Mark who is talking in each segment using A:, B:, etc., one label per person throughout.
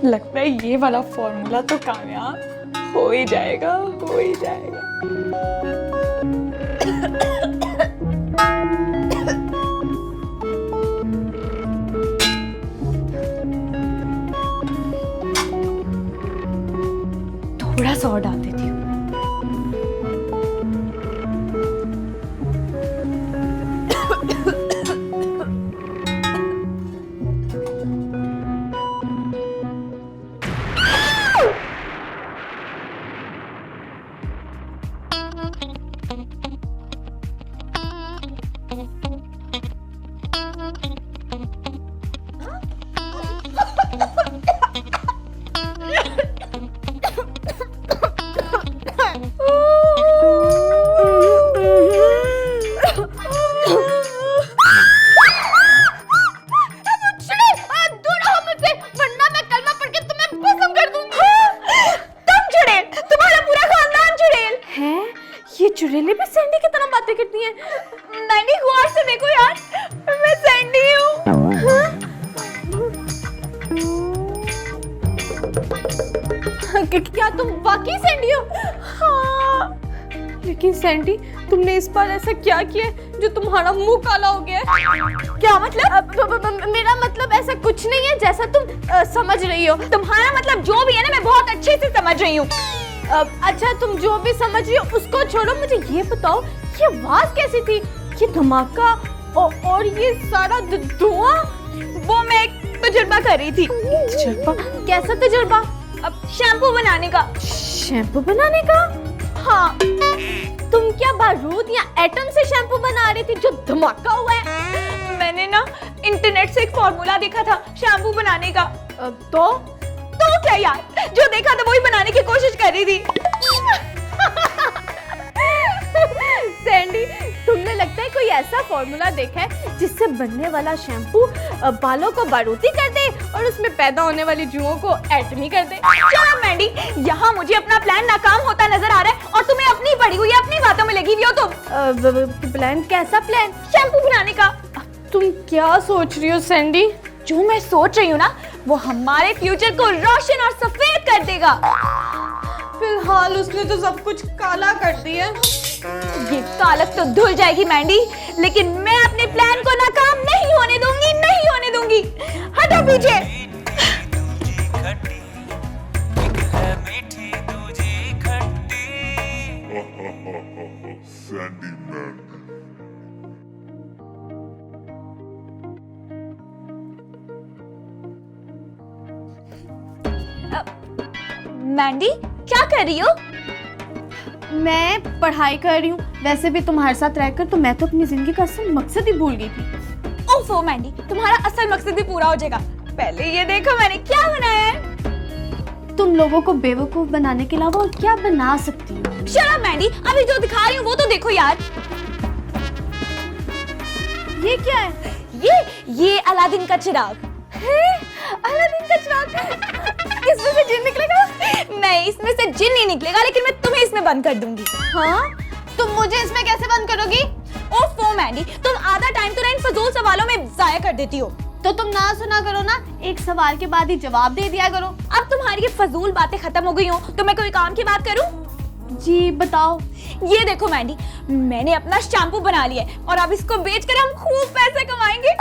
A: लगता है ये वाला फॉर्मूला तो कामयाब हो ही जाएगा, हो ही जाएगा। थोड़ा सा और डाल देती हूँ।
B: चुड़ैलें भी सैंडी की तरह बातें करती हैं।
A: मैंने गौर से देखो यार, मैं सैंडी
B: हूँ। क्या तुम वाकई सैंडी हो?
A: हाँ।
B: लेकिन सैंडी, तुमने इस बार ऐसा क्या किया जो तुम्हारा मुंह काला हो गया?
A: क्या मतलब?
B: मेरा मतलब ऐसा कुछ नहीं है जैसा तुम समझ रही हो।
A: तुम्हारा मतलब जो भी है ना, मैं बहुत अच्छे से समझ रही हूँ।
B: अच्छा, तुम जो भी समझ रही हो उसको छोड़ो, मुझे ये बताओ ये आवाज कैसी थी, ये धमाका और ये सारा धुआं?
A: वो मैं एक तजुर्बा कर रही थी।
B: तजुर्बा? कैसा तजुर्बा?
A: अब शैम्पू बनाने का।
B: शैम्पू बनाने का?
A: हाँ।
B: तुम क्या बारूद या एटम से शैम्पू बना रही थी जो धमाका हुआ है?
A: मैंने ना इंटरनेट से एक फॉर्मूला देखा था शैम्पू बनाने का। तो क्या यार, जो देखा था वही बनाने की कोशिश कर रही थी।
B: सैंडी, तुमने लगता है कोई ऐसा फॉर्मूला देखा है जिससे बनने वाला शैम्पू बालों को बारूदी कर दे और उसमें पैदा होने वाली जुओं को एटमी कर दे।
A: चलो मैंडी, यहाँ मुझे अपना प्लान नाकाम होता नजर आ रहा है और तुम्हें अपनी पड़ी हुई अपनी बातों में लगी हुई हो तुम।
B: प्लान? कैसा प्लान?
A: शैम्पू बनाने का।
B: तुम क्या सोच रही हो सैंडी?
A: जो मैं सोच रही हूँ ना, वो हमारे फ्यूचर को रोशन और सफेद कर देगा।
B: फिलहाल उसने तो सब कुछ काला कर दिया।
A: ये कालक तो धुल जाएगी मैंडी, लेकिन मैं अपने प्लान को नाकाम नहीं होने दूंगी, नहीं होने दूंगी। हटो पीछे। मैंडी, क्या कर रही हो?
B: मैं पढ़ाई कर रही हूँ। वैसे भी तुम्हारे साथ रहकर तो मैं तो अपनी जिंदगी का असल मकसद ही भूल गई थी।
A: ओफो मैंडी, तुम्हारा असल मकसद भी पूरा हो जाएगा। पहले ये देखो मैंने क्या बनाया है।
B: तुम लोगों को बेवकूफ बनाने के अलावा और क्या बना सकती हो?
A: शट अप मैंडी, अभी जो दिखा रही हूँ वो तो देखो यार।
B: ये क्या है?
A: ये अलादीन का चिराग है।
B: अलादीन का चिराग? इसमें से जिन निकलेगा?
A: नहीं, इसमें से जिन नहीं निकलेगा, लेकिन मैं तुम्हें इसमें बंद कर दूंगी।
B: हाँ? तुम मुझे इसमें कैसे बंद करोगी?
A: ओफो मैंडी, तुम आधा टाइम तो इन फजूल सवालों में जाया कर देती हो।
B: तो तुम ना सुना करो ना, एक सवाल के बाद ही जवाब दे दिया करो।
A: अब तुम्हारी ये फजूल बातें खत्म हो गई हो तो मैं कोई काम की बात करूं?
B: जी बताओ।
A: ये देखो मैंडी, मैंने अपना शैम्पू बना लिया है और अब इसको बेचकर हम खूब पैसे कमाएंगे।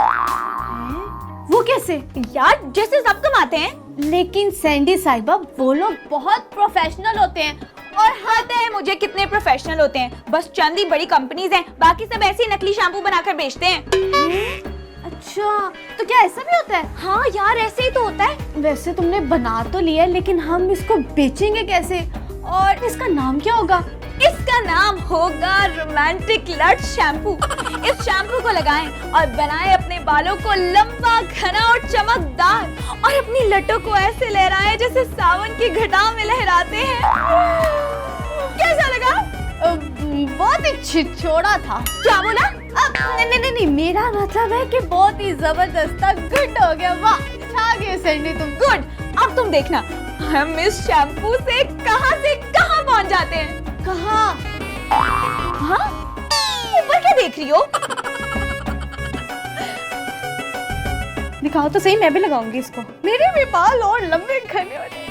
B: वो कैसे?
A: यार जैसे सब कमाते हैं।
B: लेकिन सैंडी साहिबा, वो लोग बहुत प्रोफेशनल होते हैं।
A: और हाथ है मुझे कितने प्रोफेशनल होते हैं, बस चंद ही बड़ी कंपनीज हैं, बाकी सब ऐसे ही नकली शैम्पू बनाकर बेचते हैं।
B: अच्छा, तो क्या ऐसा भी होता है?
A: हाँ यार, ऐसे ही तो होता है।
B: वैसे तुमने बना तो लिया, लेकिन हम इसको बेचेंगे कैसे और इसका नाम क्या होगा?
A: इसका नाम होगा रोमांटिक लट शैम्पू। इस शैम्पू को लगाएं और बनाएं अपने बालों को लंबा, घना और चमकदार, और अपनी लटों को ऐसे लहराएं जैसे सावन की घटा में लहराते हैं। कैसा लगा?
B: बहुत ही छिछोड़ा था।
A: क्या बोला?
B: नहीं, मेरा मतलब है कि बहुत ही जबरदस्त था। गुड हो गया, वाह, छा गए सैंडी तुम।
A: गुड। अब तुम देखना हम इस शैम्पू से कहां पहुंच जाते हैं।
B: कहाँ?
A: हाँ? ऊपर क्या देख रही हो?
B: दिखाओ तो सही, मैं भी लगाऊंगी इसको। मेरे भी बाल और लंबे घने हो जाएंगे।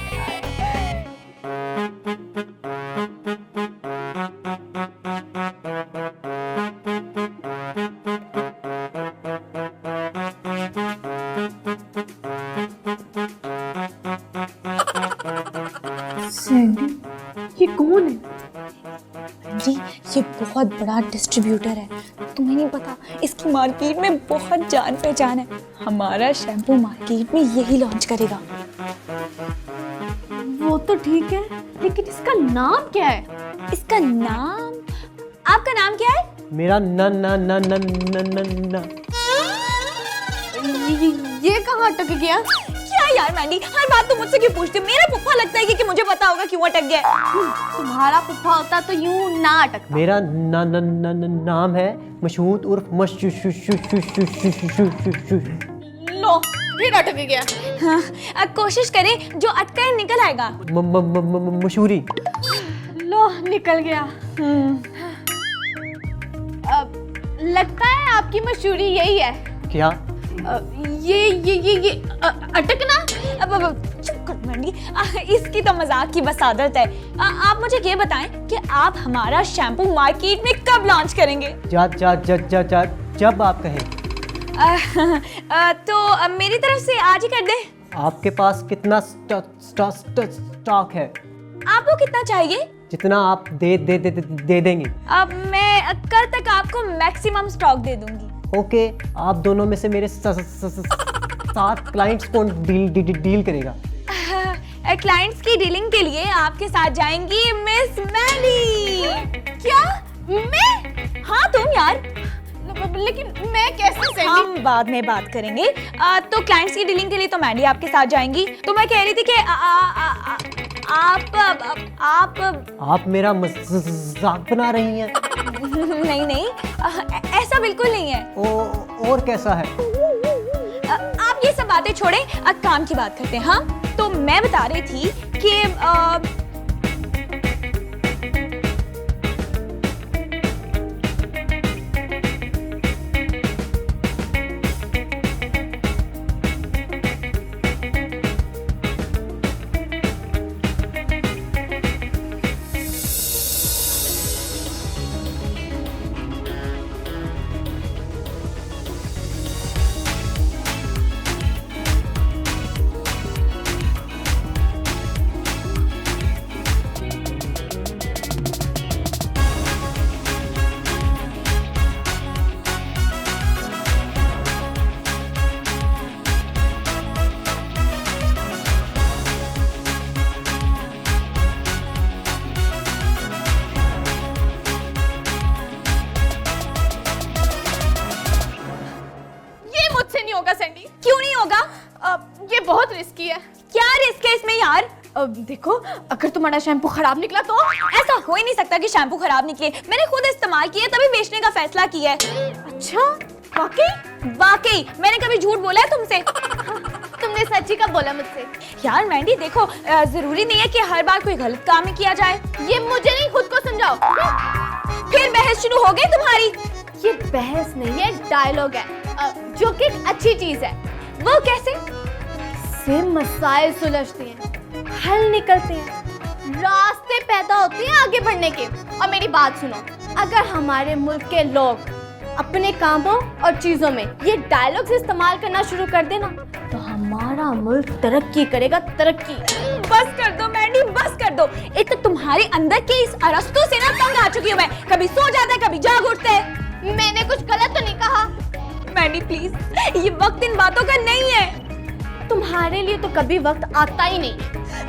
B: ये कौन है?
A: जी ये बहुत बड़ा डिस्ट्रीब्यूटर है, तुम्हें नहीं पता, इसकी मार्केट में बहुत जान पहचान है। हमारा शैम्पू मार्केट में यही लॉन्च करेगा।
B: वो तो ठीक है, लेकिन इसका नाम क्या है?
A: इसका नाम, आपका नाम क्या है?
C: मेरा न न न न न न न
B: ये कहाँ अटक गया?
A: क्या यार मैंडी, हर बात तुम मुझसे क्यों पूछते हो? मेरा पुप्पा लगता है कि मुझे पता होगा क्यों अटक गया।
B: तुम्हारा पुप्पा होता तो यूं ना अटकता।
C: मेरा न न न न नाम है मशहूद उर्फ मशू शू शू शू शू शू शू शू शू।
B: लो फिर अटक गया।
A: हाँ, कोशिश करें, जो अटका है निकल आएगा।
C: मशहूरी।
B: लो निकल गया। लगता है आपकी मशहूरी यही है।
C: क्या?
B: ये अटकना।
A: अब चुप कर मैंडी, इसकी तो मजाक की बस आदत है। आप मुझे ये बताएं कि आप हमारा शैम्पू मार्केट में कब लॉन्च करेंगे?
C: जब आप कहें।
A: तो मेरी तरफ से आज ही कर दे।
C: आपके पास कितना स्टॉक है?
A: आपको कितना चाहिए?
C: जितना आप दे देंगे।
A: अब मैं कल तक आपको मैक्सिमम स्टॉक दे दूंगी।
C: ओके, आप दोनों में से मेरे 7 क्लाइंट्स कौन डील करेगा?
A: क्लाइंट्स की डीलिंग के लिए आपके साथ जाएंगी मिस मैडी। क्या? मैं? हाँ तुम यार।
B: लेकिन मैं कैसे सैंडी?
A: हम बाद में बात करेंगे। तो क्लाइंट्स की डीलिंग के लिए तो मैडी आपके साथ जाएंगी। तो मैं कह रही थी कि
C: आप मेरा मजाक बना रही हैं।
A: नहीं, ऐसा बिल्कुल नहीं है।
C: और कैसा है?
A: आप ये सब बातें छोड़ें, काम की बात करते हैं। हाँ, तो मैं बता रही थी कि क्यों नहीं होगा?
B: ये बहुत रिस्की है।
A: क्या रिस्क है इसमें यार?
B: देखो, अगर तुम्हारा शैम्पू खराब निकला तो?
A: ऐसा हो ही नहीं सकता कि शैम्पू खराब निकले। मैंने खुद इस्तेमाल किया तभी बेचने का फैसला किया है।
B: अच्छा, वाकई?
A: मैंने कभी झूठ बोला है तुमसे?
B: तुमने सच्ची का बोला मुझसे।
A: यार मैंडी देखो, जरूरी नहीं है कि हर बार कोई गलत काम ही किया जाए।
B: ये मुझे नहीं, खुद को समझाओ।
A: फिर बहस शुरू हो गई तुम्हारी।
B: ये बहस नहीं है, डायलॉग है, जो कि एक अच्छी चीज है।
A: वो कैसे?
B: से मसाइल सुलझते हैं, हल निकलते हैं, रास्ते पैदा होते हैं आगे बढ़ने के। और मेरी बात सुनो, अगर हमारे मुल्क के लोग अपने कामों और चीजों में ये डायलॉग्स इस्तेमाल करना शुरू कर देना तो हमारा मुल्क तरक्की करेगा, तरक्की।
A: बस कर दो मैंडी, बस कर दो। एक तो तुम्हारे अंदर के इस अरस्तु से ना तंग आ चुकी हूँ मैं। कभी सो जाता है, कभी जाग उठता है।
B: मैंने कुछ गलत तो नहीं कहा?
A: मैंडी प्लीज, ये वक्त इन बातों का नहीं है।
B: तुम्हारे लिए तो कभी वक्त आता ही नहीं।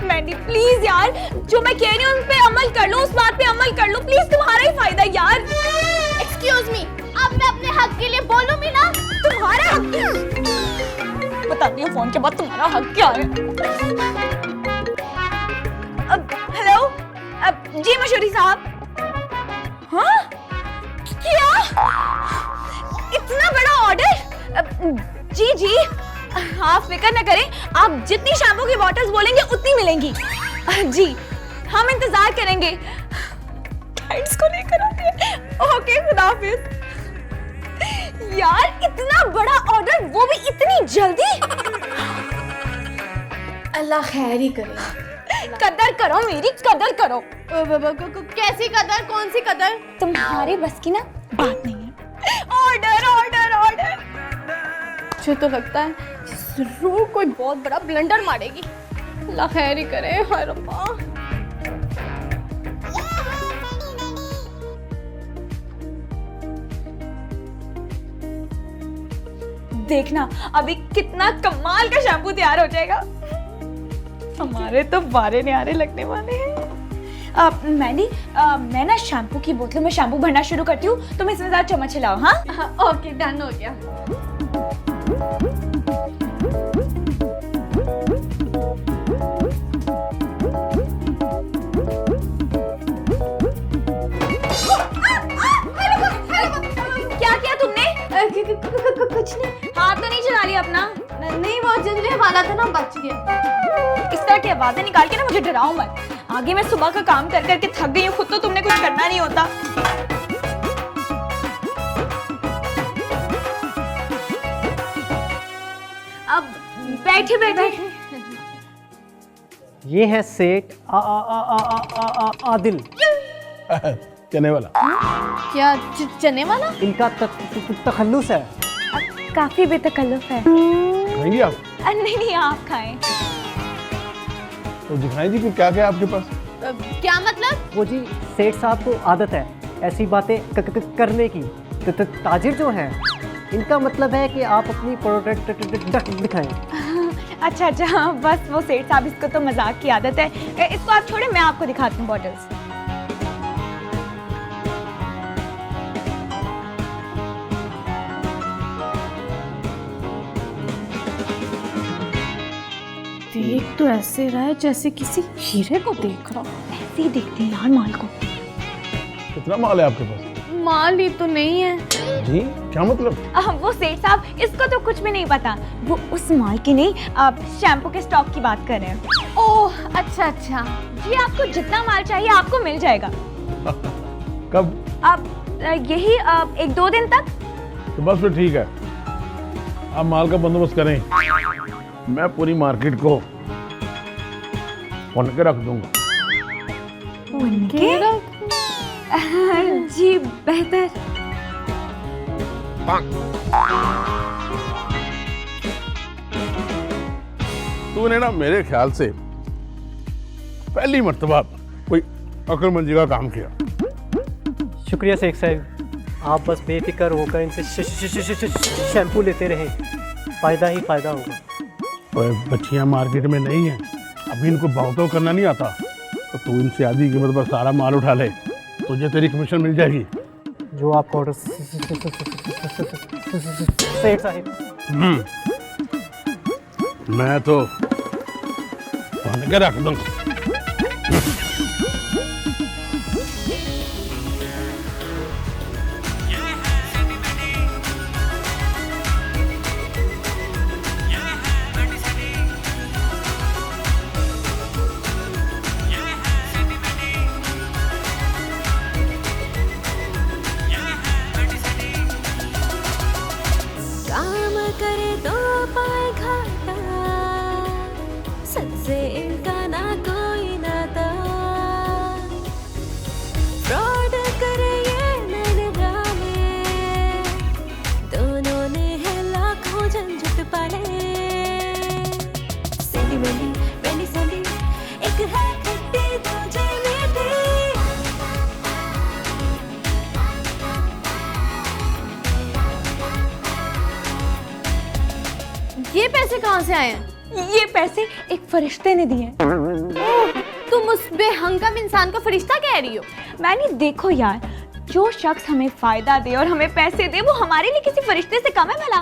A: मैंडी प्लीज यार, जो मैं कह रही हूँ उस पे अमल कर लो, उस बात पे अमल कर लो प्लीज, तुम्हारा ही फायदा यार।
B: एक्सक्यूज मी, अब मैं अपने हक के लिए बोलूं भी ना?
A: तुम्हारा हक? बताती हूँ फोन के बाद तुम्हारा हक क्या है। हेलो, जी मशहूरी साहब। हाँ क्या? इतना बड़ा ऑर्डर? जी आप फिक्र न करें, आप जितनी शैम्पू की बॉटल्स बोलेंगे उतनी मिलेंगी। जी हम इंतजार करेंगे। क्लाइंट्स को लेकर आते हैं। ओके, खुदा हाफिज। यार इतना बड़ा ऑर्डर, वो भी इतनी जल्दी।
B: अल्लाह खैर ही करे।
A: कदर करो मेरी, कदर करो।
B: कैसी कदर, कौन सी कदर?
A: तुम्हारे बस की ना बात नहीं है। Order order order.
B: मुझे तो लगता है जरूर कोई बहुत बड़ा ब्लंडर मारेगी। अल्लाह खैर ही करे। हाय रब्बा।
A: देखना अभी कितना कमाल का शैम्पू तैयार हो जाएगा। हमारे तो बारे न्यारे लगने वाले हैं। मैंने मैं ना शैम्पू की बोतलों में शैम्पू भरना शुरू करती हूँ, तुम इसमें ज़रा चम्मच हिलाओ। हाँ
B: ओके, डन हो गया।
A: क्या किया तुमने?
B: कुछ नहीं।
A: हाथ तो नहीं चला लिया अपना?
B: नहीं, वो जलने वाला था ना, बच गया।
A: इस तरह की आवाजें निकाल के ना मुझे डराओ मत। आगे मैं सुबह का काम कर करके थक गई हूँ, खुद तो तुमने कुछ करना नहीं होता। अब बैठे बैठे।
C: ये है सेठ आदिल।
D: चने वाला।
B: क्या चने वाला?
C: इनका तखल्लुस है।
A: काफी बेतकल्लुफ है।
D: खाएंगी आप?
A: नहीं नहीं, आप खाएं।
D: तो दिखाएं जी कि क्या क्या आपके पास।
B: क्या मतलब?
C: वो जी सेठ साहब को आदत है ऐसी बातें करने की। ताजिर जो हैं इनका मतलब है कि आप अपनी प्रोडक्ट दिखाएं।
A: अच्छा अच्छा, बस वो सेठ साहब, इसको तो मजाक की आदत है। इसको आप छोड़े, मैं आपको दिखाती हूँ बॉटल्स।
B: देख तो ऐसे रहा है जैसे किसी हीरे को देख रहा।
A: ऐसे ही देखते हैं यार माल को।
D: कितना माल है आपके पास?
B: माल ही तो नहीं है।
D: जी क्या मतलब?
A: वो सेठ साहब, इसको तो कुछ भी नहीं पता। वो उस माल की नहीं, आप शैम्पू के स्टॉक की बात कर रहे हैं।
B: ओह अच्छा अच्छा।
A: जी आपको जितना माल चाहिए आपको मिल जाएगा।
D: कब?
A: आप यही 1-2 दिन तक।
D: तो बस फिर ठीक है, आप माल का बंदोबस्त करें, मैं पूरी मार्केट को खोल के रख दूंगा।
A: उनके? जी बेहतर।
D: तूने ना मेरे ख्याल से पहली मर्तबा कोई अक्लमंदी का काम किया।
C: शुक्रिया शेख साहब, आप बस बेफिक्र होकर इनसे शैम्पू लेते रहे, फ़ायदा ही फ़ायदा होगा।
D: और बच्चियां मार्केट में नहीं है, अभी इनको भाव करना नहीं आता, तो तू इनसे आधी कीमत पर सारा माल उठा ले, तुझे तेरी कमीशन मिल जाएगी।
C: जो आपका ऑर्डर सेठ साहब।
D: मैं तो खोल के रख दूंगा।
E: काम करे तो पाए घाटा, सबसे इनका ना कोई नाता। फ्रॉड करे ये मैंने जाने, दोनों ने है लाखों झंझट पाले। सैंडी मैंडी मैंडी सैंडी, एक है खट्टी दूजे मीठी।
B: ये पैसे कहाँ से आए हैं?
A: ये पैसे एक फरिश्ते ने दिए।
B: तुम उस बेहंगम इंसान को फरिश्ता कह रही हो?
A: मैंने देखो यार, जो शख्स हमें फायदा दे और हमें पैसे दे वो हमारे लिए किसी फरिश्ते से कम है भला?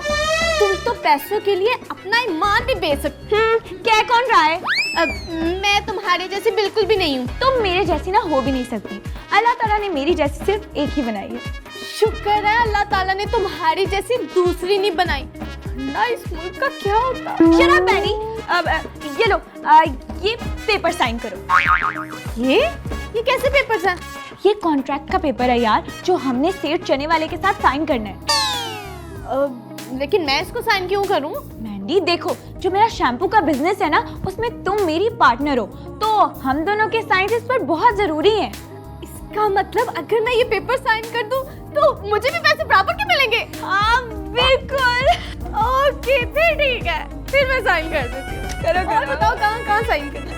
B: तुम तो पैसों के लिए अपना ईमान भी बेच सकती।
A: क्या कौन रहा है?
B: मैं तुम्हारे जैसी बिल्कुल भी नहीं हूँ।
A: तुम मेरे जैसी ना हो भी नहीं सकती। अल्लाह ताला ने मेरी जैसी सिर्फ एक ही बनाई है।
B: शुक्र है अल्लाह ताला ने तुम्हारी जैसी दूसरी नहीं बनाई, वरना इस मुल्क का क्या होता।
A: शराब बैनी, ये लो, ये पेपर साइन करो।
B: ये कैसे पेपर्स हैं?
A: ये कॉन्ट्रैक्ट का पेपर है यार, जो हमने सेठ चने वाले के साथ साइन करना है।
B: लेकिन मैं इसको साइन क्यों करूं?
A: मैंडी देखो, जो मेरा शैम्पू का बिजनेस है ना, उसमें तुम मेरी पार्टनर हो, तो हम दोनों के साइन इस पर बहुत जरूरी हैं।
B: इसका मतलब अगर मैं ये पेपर साइन कर दूं तो मुझे भी पैसे बराबर के मिलेंगे?
A: हाँ बिल्कुल।
B: ओके फिर ठीक है, फिर मैं साइन कर देती हूँ।
A: करो
B: और बताओ कहाँ साइन करूं?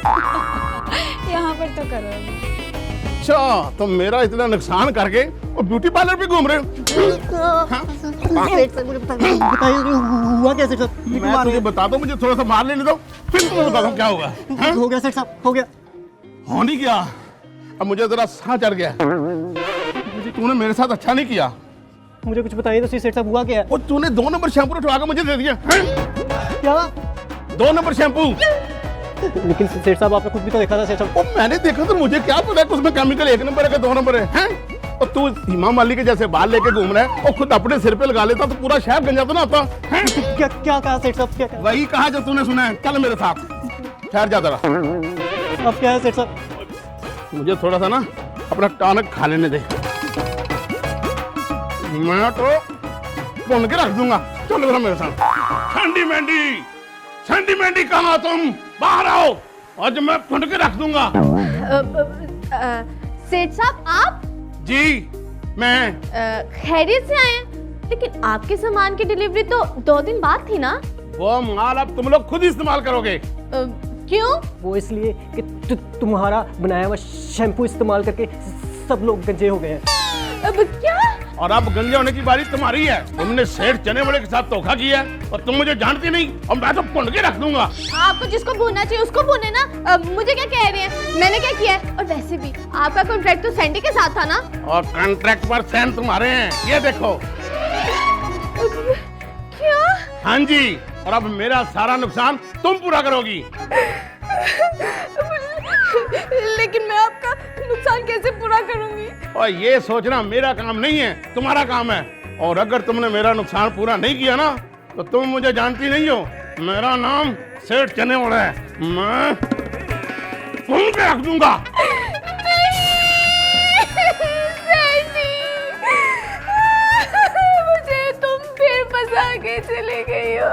A: यहाँ पर तो करो।
D: अच्छा, तो मेरा इतना नुकसान करके और ब्यूटी पार्लर पे घूम रहे हो?
C: बताइए हुआ क्या सेठ साहब?
D: मैं तुझे बता दूं, मुझे थोड़ा सा मार लेने दो, फिर तुम्हें बताता हूँ क्या होगा। हाँ?
C: हो गया सेठ साहब, हो गया।
D: हो नहीं गया, अब मुझे जरा साह चढ़ गया। मुझे तूने मेरे साथ अच्छा नहीं किया।
C: मुझे कुछ बताइए तो सही सेठ साहब, हुआ क्या है?
D: और तूने 2 नंबर शैम्पू उठवा के मुझे दे दिया। हाँ?
C: क्या?
D: 2 नंबर शैम्पू।
C: लेकिन सेठ साहब आपने खुद भी तो देखा था सेठ साहब।
D: वो मैंने देखा तो मुझे क्या पता है कि उसमें केमिकल 1 नंबर है कि 2 नंबर है, हैं? और तू सीमा माली के जैसे बाल लेके घूम रहा है और खुद अपने सिर पे लगा लेता तो पूरा शहर गंजा तो ना होता, हैं?
C: क्या क्या कहा सेठ साहब, क्या कहा?
D: वही कहा जो तूने सुना है। चल मेरे साथ, ठहर जा जरा।
C: अब क्या है सेठ साहब?
D: मुझे थोड़ा सा ना अपना टॉनिक खा लेने दे, मैं तो भून के रख दूंगा। चलो जरा मेरे साथ। सैंडी मैंडी कहाँ तुम? बाहर आओ, आज मैं भून के रख दूंगा।
B: सेठ साहब आप
D: जी मैं
B: खैरियत से आए हैं, लेकिन आपके सामान की डिलीवरी तो 2 दिन बाद थी ना?
D: वो माल अब तुम लोग खुद इस्तेमाल करोगे।
B: क्यों?
C: वो इसलिए कि तुम्हारा बनाया हुआ शैम्पू इस्तेमाल करके सब लोग गंजे हो गए हैं।
B: अब क्या?
D: और अब गंजे होने की बारी तुम्हारी है। तुमने सेठ चने बड़े के साथ धोखा किया है और तुम मुझे जानती नहीं, और मैं तो भून के रख दूंगा।
B: आपको जिसको भूनना चाहिए उसको भूने ना। मुझे क्या कह रहे हैं? मैंने क्या किया है? और वैसे भी आपका कॉन्ट्रैक्ट तो सैंडी के साथ था ना?
D: और कॉन्ट्रैक्ट पर साइन तुम्हारे हैं, ये देखो।
B: क्या?
D: हाँ जी, और अब मेरा सारा नुकसान तुम पूरा करोगी।
B: लेकिन मैं आपका नुकसान कैसे पूरा करूंगी?
D: और ये सोचना मेरा काम नहीं है, तुम्हारा काम है। और अगर तुमने मेरा नुकसान पूरा नहीं किया ना, तो तुम मुझे जानती नहीं हो। मेरा नाम सेठ चने वाला है, मैं भून के रख दूंगा।
B: मुझे तुम फिर फंसा के चले गई हो।